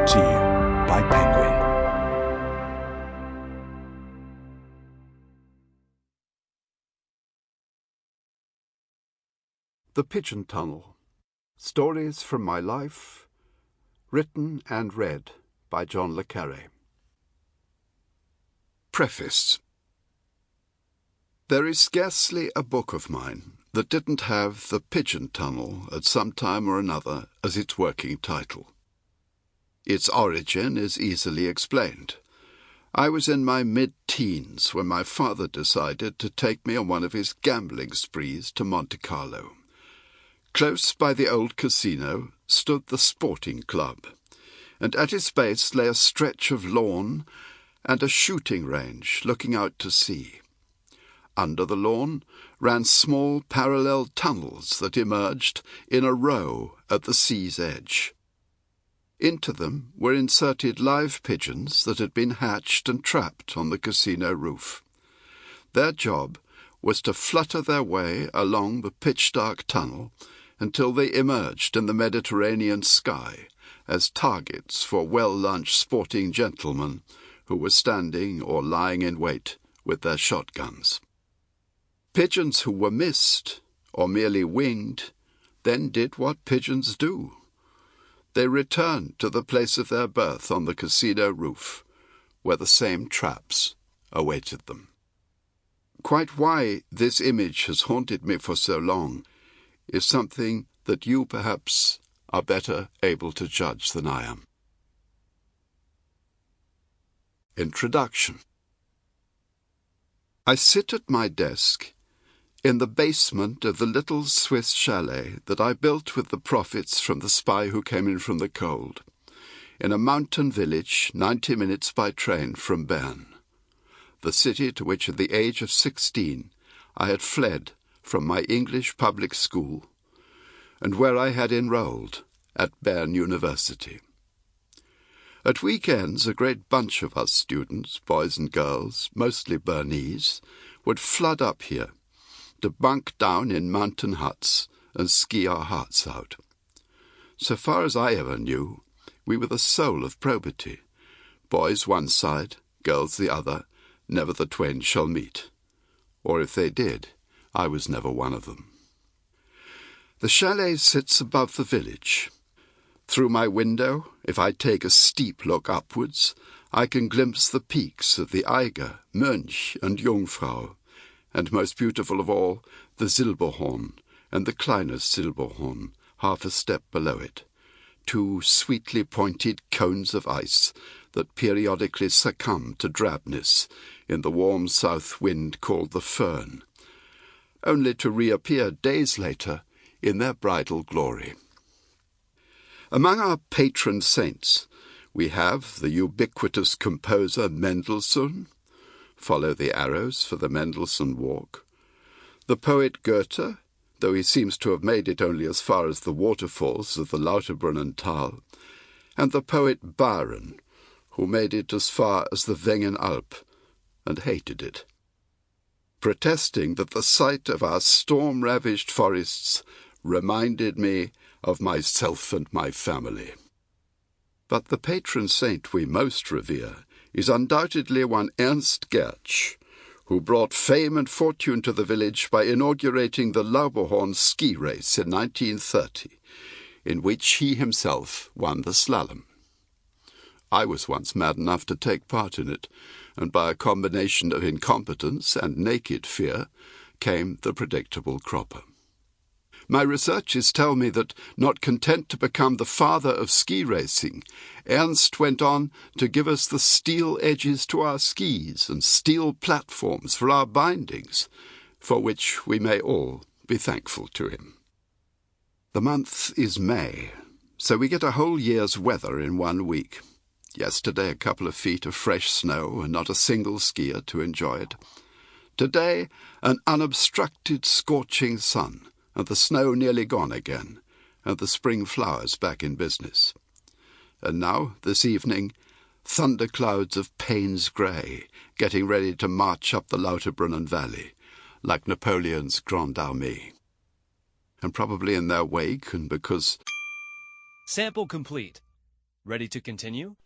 Brought to you by Penguin. The Pigeon Tunnel. Stories from my life, written and read by John le Carré. Preface. There is scarcely a book of mine that didn't have The Pigeon Tunnel at some time or another as its working title. Its origin is easily explained. I was in my mid-teens when my father decided to take me on one of his gambling sprees to Monte Carlo. Close by the old casino stood the Sporting Club, and at its base lay a stretch of lawn and a shooting range looking out to sea. Under the lawn ran small parallel tunnels that emerged in a row at the sea's edge. Into them were inserted live pigeons that had been hatched and trapped on the casino roof. Their job was to flutter their way along the pitch-dark tunnel until they emerged in the Mediterranean sky as targets for well-lunched sporting gentlemen who were standing or lying in wait with their shotguns. Pigeons who were missed, or merely winged, then did what pigeons do. They returned to the place of their birth on the casino roof, where the same traps awaited them. Quite why this image has haunted me for so long is something that you perhaps are better able to judge than I am. Introduction. I sit at my desk in the basement of the little Swiss chalet that I built with the profits from The Spy Who Came In From the Cold, in a mountain village 90 minutes by train from Bern, the city to which at the age of 16 I had fled from my English public school, and where I had enrolled at Bern University. At weekends, a great bunch of us students, boys and girls, mostly Bernese, would flood up here to bunk down in mountain huts and ski our hearts out. So far as I ever knew, we were the soul of probity. Boys one side, girls the other, never the twain shall meet. Or if they did, I was never one of them. The chalet sits above the village. Through my window, if I take a steep look upwards, I can glimpse the peaks of the Eiger, Mönch, and Jungfrau, and most beautiful of all, the Silberhorn and the Kleines Silberhorn, half a step below it, two sweetly pointed cones of ice that periodically succumb to drabness in the warm south wind called the Föhn, only to reappear days later in their bridal glory. Among our patron saints, we have the ubiquitous composer Mendelssohn, follow the arrows for the Mendelssohn Walk, the poet Goethe, though he seems to have made it only as far as the waterfalls of the Lauterbrunnen Tal, and the poet Byron, who made it as far as the Wengen Alp, and hated it, protesting that the sight of our storm-ravaged forests reminded me of myself and my family. But the patron saint we most revere is undoubtedly one Ernst Gertsch, who brought fame and fortune to the village by inaugurating the Lauberhorn ski race in 1930, in which he himself won the slalom. I was once mad enough to take part in it, and by a combination of incompetence and naked fear came the predictable cropper. My researches tell me that, not content to become the father of ski racing, Ernst went on to give us the steel edges to our skis and steel platforms for our bindings, for which we may all be thankful to him. The month is May, so we get a whole year's weather in 1 week. Yesterday a couple of feet of fresh snow and not a single skier to enjoy it. Today an unobstructed scorching sun, and the snow nearly gone again, and the spring flowers back in business. And now, this evening, thunderclouds of Payne's grey, getting ready to march up the Lauterbrunnen Valley, like Napoleon's Grande Armée. And probably in their wake, and because... Sample complete. Ready to continue?